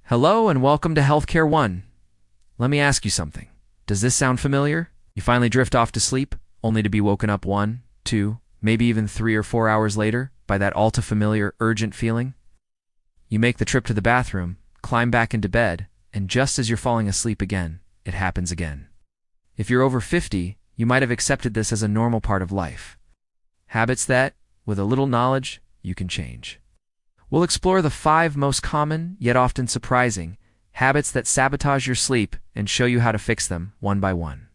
Hello and welcome to Healthcare One. Let me ask you something. Does this sound familiar? You finally drift off to sleep, only to be woken up 1, 2, maybe even 3 or 4 hours later by that all-too-familiar urgent feeling? You make the trip to the bathroom, climb back into bed, and just as you're falling asleep again, it happens again. If you're over 50, you might have accepted this as a normal part of life. Habits that, with a little knowledge, you can change. We'll explore the 5 most common, yet often surprising, habits that sabotage your sleep and show you how to fix them one by one.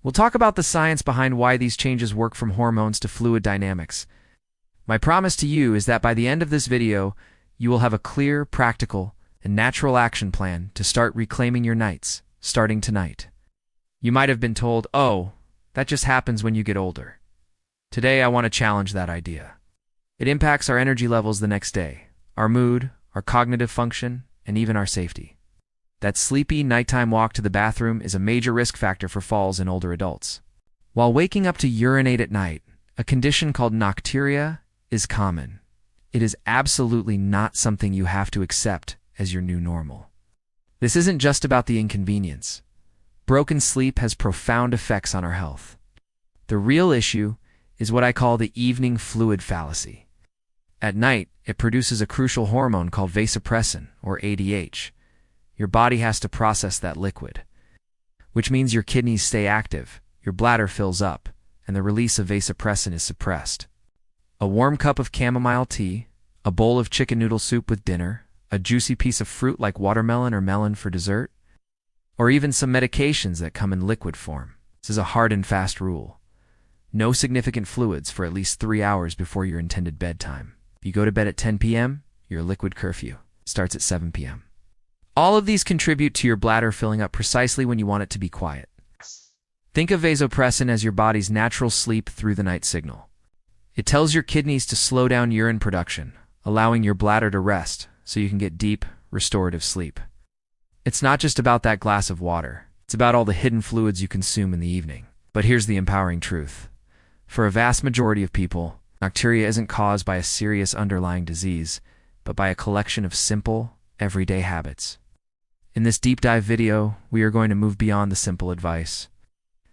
We'll talk about the science behind why these changes work, from hormones to fluid dynamics. My promise to you is that by the end of this video, you will have a clear, practical, and natural action plan to start reclaiming your nights, starting tonight. You might have been told, "Oh, that just happens when you get older." Today, I want to challenge that idea. It impacts our energy levels the next day, our mood, our cognitive function, and even our safety. That sleepy nighttime walk to the bathroom is a major risk factor for falls in older adults. While waking up to urinate at night, a condition called Nocturia, is common. It is absolutely not something you have to accept as your new normal. This isn't just about the inconvenience. Broken sleep has profound effects on our health. The real issue is what I call the evening fluid fallacy. At night, it produces a crucial hormone called vasopressin, or ADH. Your body has to process that liquid, which means your kidneys stay active, your bladder fills up, and the release of vasopressin is suppressed. A warm cup of chamomile tea, a bowl of chicken noodle soup with dinner, a juicy piece of fruit like watermelon or melon for dessert, or even some medications that come in liquid form. This is a hard and fast rule. No significant fluids for at least 3 hours before your intended bedtime. If you go to bed at 10 p.m., your liquid curfew starts at 7 p.m. All of these contribute to your bladder filling up precisely when you want it to be quiet. Think of vasopressin as your body's natural sleep through the night signal. It tells your kidneys to slow down urine production, allowing your bladder to rest so you can get deep, restorative sleep. It's not just about that glass of water. It's about all the hidden fluids you consume in the evening. But here's the empowering truth. For a vast majority of people, Nocturia isn't caused by a serious underlying disease, but by a collection of simple, everyday habits. In this deep dive video, we are going to move beyond the simple advice.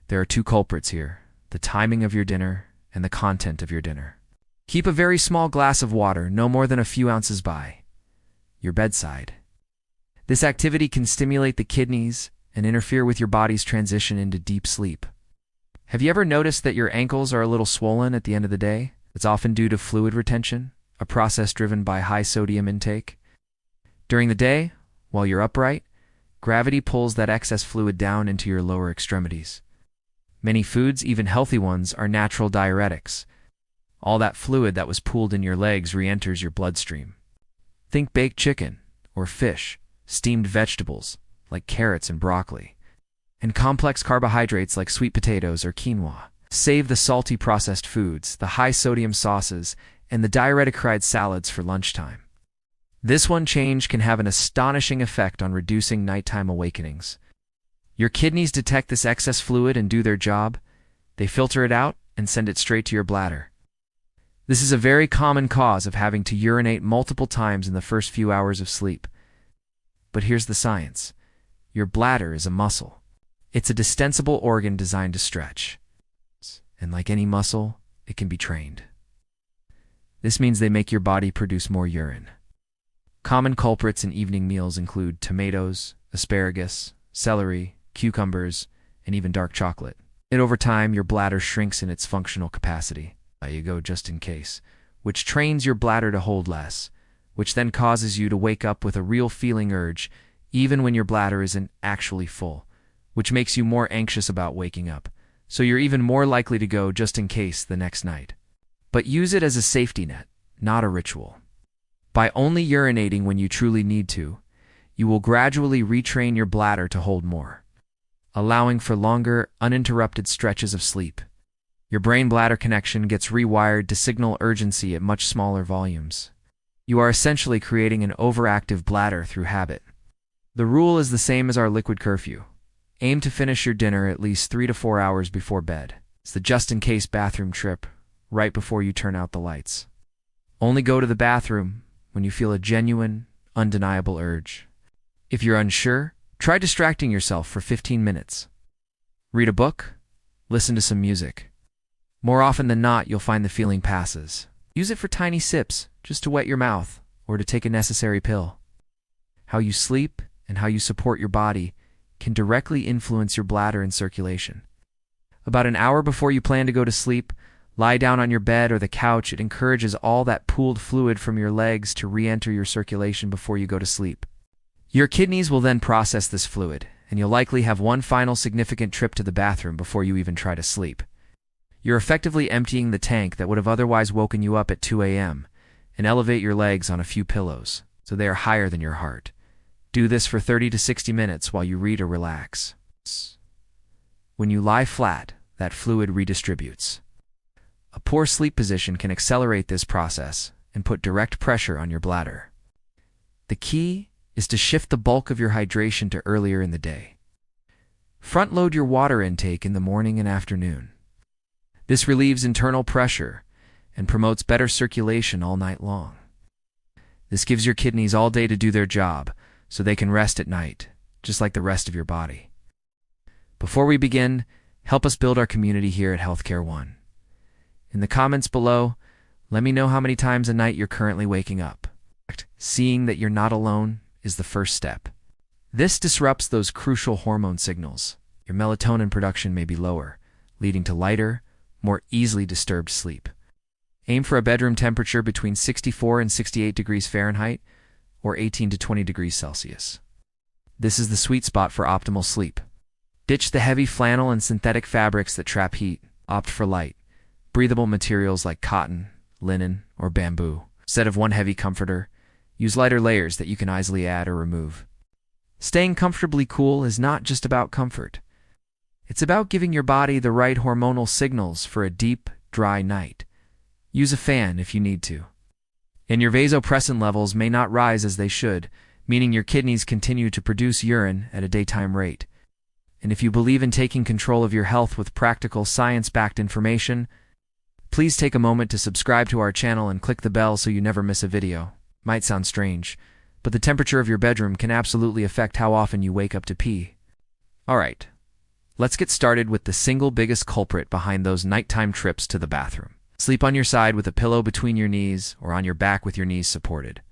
There are 2 culprits here: the timing of your dinner and the content of your dinner. Keep a very small glass of water, no more than a few ounces, by your bedside. This activity can stimulate the kidneys and interfere with your body's transition into deep sleep. Have you ever noticed that your ankles are a little swollen at the end of the day? It's often due to fluid retention, a process driven by high sodium intake. During the day, while you're upright, gravity pulls that excess fluid down into your lower extremities. Many foods, even healthy ones, are natural diuretics. All that fluid that was pooled in your legs re-enters your bloodstream. Think baked chicken or fish, steamed vegetables like carrots and broccoli, and complex carbohydrates like sweet potatoes or quinoa. Save the salty processed foods, the high-sodium sauces, and the diuretic-fried salads for lunchtime. This one change can have an astonishing effect on reducing nighttime awakenings. Your kidneys detect this excess fluid and do their job. They filter it out and send it straight to your bladder. This is a very common cause of having to urinate multiple times in the first few hours of sleep. But here's the science. Your bladder is a muscle. It's a distensible organ designed to stretch. And like any muscle, it can be trained. This means they make your body produce more urine. Common culprits in evening meals include tomatoes, asparagus, celery, cucumbers, and even dark chocolate. And over time, your bladder shrinks in its functional capacity. There you go, just in case, which trains your bladder to hold less, which then causes you to wake up with a real feeling urge, even when your bladder isn't actually full, which makes you more anxious about waking up. So you're even more likely to go just in case the next night. But use it as a safety net, not a ritual. By only urinating when you truly need to, you will gradually retrain your bladder to hold more, allowing for longer, uninterrupted stretches of sleep. Your brain-bladder connection gets rewired to signal urgency at much smaller volumes. You are essentially creating an overactive bladder through habit. The rule is the same as our liquid curfew. Aim to finish your dinner at least 3 to 4 hours before bed. It's the just-in-case bathroom trip, right before you turn out the lights. Only go to the bathroom when you feel a genuine, undeniable urge. If you're unsure, try distracting yourself for 15 minutes. Read a book, listen to some music. More often than not, you'll find the feeling passes. Use it for tiny sips, just to wet your mouth, or to take a necessary pill. How you sleep and how you support your body can directly influence your bladder and circulation. About an hour before you plan to go to sleep, lie down on your bed or the couch. It encourages all that pooled fluid from your legs to re-enter your circulation before you go to sleep. Your kidneys will then process this fluid, and you'll likely have one final significant trip to the bathroom before you even try to sleep. You're effectively emptying the tank that would have otherwise woken you up at 2 a.m. and elevate your legs on a few pillows, so they are higher than your heart. Do this for 30 to 60 minutes while you read or relax. When you lie flat, that fluid redistributes. A poor sleep position can accelerate this process and put direct pressure on your bladder. The key is to shift the bulk of your hydration to earlier in the day. Front-load your water intake in the morning and afternoon. This relieves internal pressure and promotes better circulation all night long. This gives your kidneys all day to do their job, so they can rest at night, just like the rest of your body. Before we begin, help us build our community here at Healthcare One. In the comments below, let me know how many times a night you're currently waking up. Seeing that you're not alone is the first step. This disrupts those crucial hormone signals. Your melatonin production may be lower, leading to lighter, more easily disturbed sleep. Aim for a bedroom temperature between 64 and 68 degrees Fahrenheit or 18 to 20 degrees Celsius. This is the sweet spot for optimal sleep. Ditch the heavy flannel and synthetic fabrics that trap heat. Opt for light, breathable materials like cotton, linen, or bamboo. Instead of one heavy comforter, use lighter layers that you can easily add or remove. Staying comfortably cool is not just about comfort. It's about giving your body the right hormonal signals for a deep, dry night. Use a fan if you need to. And your vasopressin levels may not rise as they should, meaning your kidneys continue to produce urine at a daytime rate. And if you believe in taking control of your health with practical, science-backed information, please take a moment to subscribe to our channel and click the bell so you never miss a video. Might sound strange, but the temperature of your bedroom can absolutely affect how often you wake up to pee. Alright, let's get started with the single biggest culprit behind those nighttime trips to the bathroom. Sleep on your side with a pillow between your knees or on your back with your knees supported.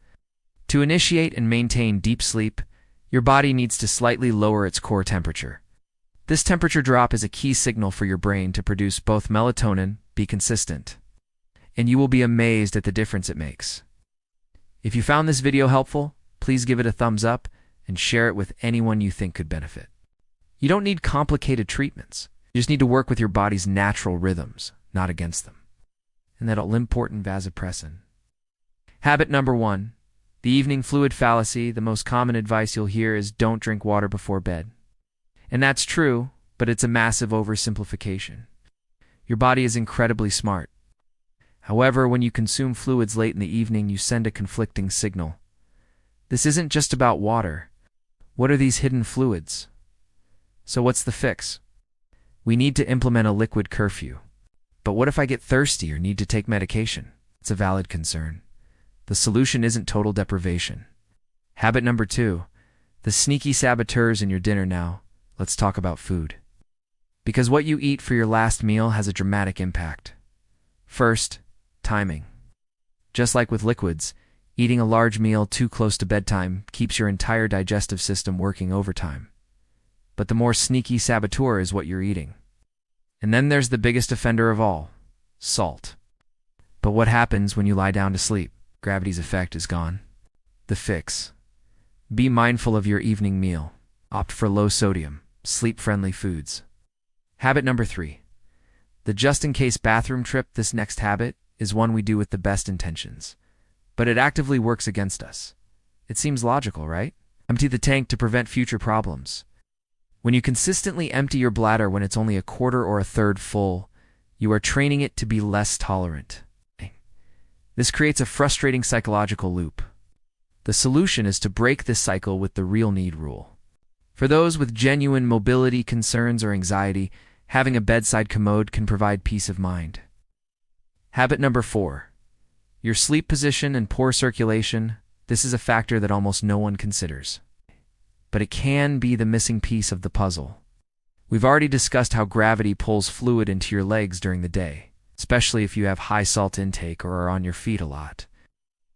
To initiate and maintain deep sleep, your body needs to slightly lower its core temperature. This temperature drop is a key signal for your brain to produce both melatonin, be consistent, and you will be amazed at the difference it makes. If you found this video helpful, please give it a thumbs up and share it with anyone you think could benefit. You don't need complicated treatments. You just need to work with your body's natural rhythms, not against them. And that all-important vasopressin. Habit number 1. The evening fluid fallacy. The most common advice you'll hear is don't drink water before bed. And that's true, but it's a massive oversimplification. Your body is incredibly smart. However, when you consume fluids late in the evening, you send a conflicting signal. This isn't just about water. What are these hidden fluids? So what's the fix? We need to implement a liquid curfew. But what if I get thirsty or need to take medication? It's a valid concern. The solution isn't total deprivation. Habit number 2. The sneaky saboteurs in your dinner now. Let's talk about food. Because what you eat for your last meal has a dramatic impact. First, timing. Just like with liquids, eating a large meal too close to bedtime keeps your entire digestive system working overtime. But the more sneaky saboteur is what you're eating. And then there's the biggest offender of all, salt. But what happens when you lie down to sleep? Gravity's effect is gone. The fix. Be mindful of your evening meal. Opt for low-sodium, sleep-friendly foods. Habit number 3. The just-in-case bathroom trip. This next habit is one we do with the best intentions, but it actively works against us. It seems logical, right? Empty the tank to prevent future problems. When you consistently empty your bladder when it's only a quarter or a third full, you are training it to be less tolerant. This creates a frustrating psychological loop. The solution is to break this cycle with the real need rule. For those with genuine mobility concerns or anxiety, having a bedside commode can provide peace of mind. Habit number 4. Your sleep position and poor circulation. This is a factor that almost no one considers. but it can be the missing piece of the puzzle. We've already discussed how gravity pulls fluid into your legs during the day, especially if you have high salt intake or are on your feet a lot.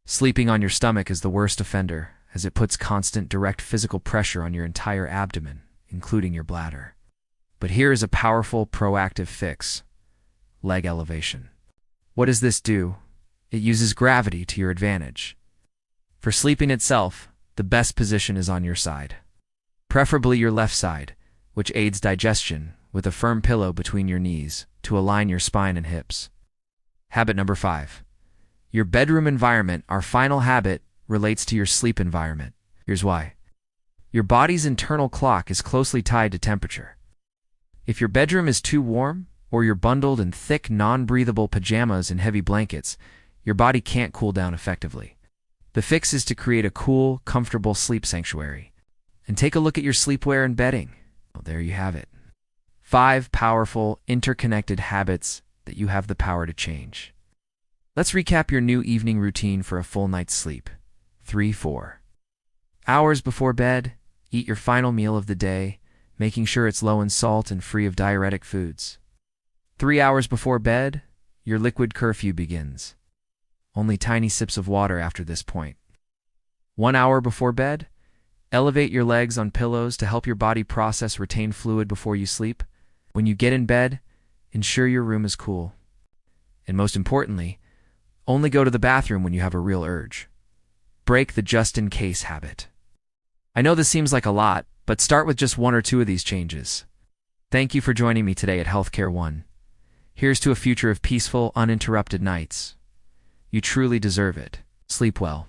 Sleeping on your stomach is the worst offender, as it puts constant direct physical pressure on your entire abdomen, including your bladder. But here is a powerful, proactive fix: leg elevation. What does this do? It uses gravity to your advantage. For sleeping itself, the best position is on your side, preferably your left side, which aids digestion, with a firm pillow between your knees to align your spine and hips. Habit number 5. Your bedroom environment. Our final habit relates to your sleep environment. Here's why. Your body's internal clock is closely tied to temperature. If your bedroom is too warm, or you're bundled in thick, non-breathable pajamas and heavy blankets, your body can't cool down effectively. The fix is to create a cool, comfortable sleep sanctuary. And take a look at your sleepwear and bedding. Well, there you have it. 5 powerful, interconnected habits that you have the power to change. Let's recap your new evening routine for a full night's sleep. 3-4 hours before bed, eat your final meal of the day, making sure it's low in salt and free of diuretic foods. 3 hours before bed, your liquid curfew begins. Only tiny sips of water after this point. 1 hour before bed, elevate your legs on pillows to help your body process retained fluid before you sleep. When you get in bed, ensure your room is cool. And most importantly, only go to the bathroom when you have a real urge. Break the just-in-case habit. I know this seems like a lot, but start with just 1 or 2 of these changes. Thank you for joining me today at Healthcare One. Here's to a future of peaceful, uninterrupted nights. You truly deserve it. Sleep well.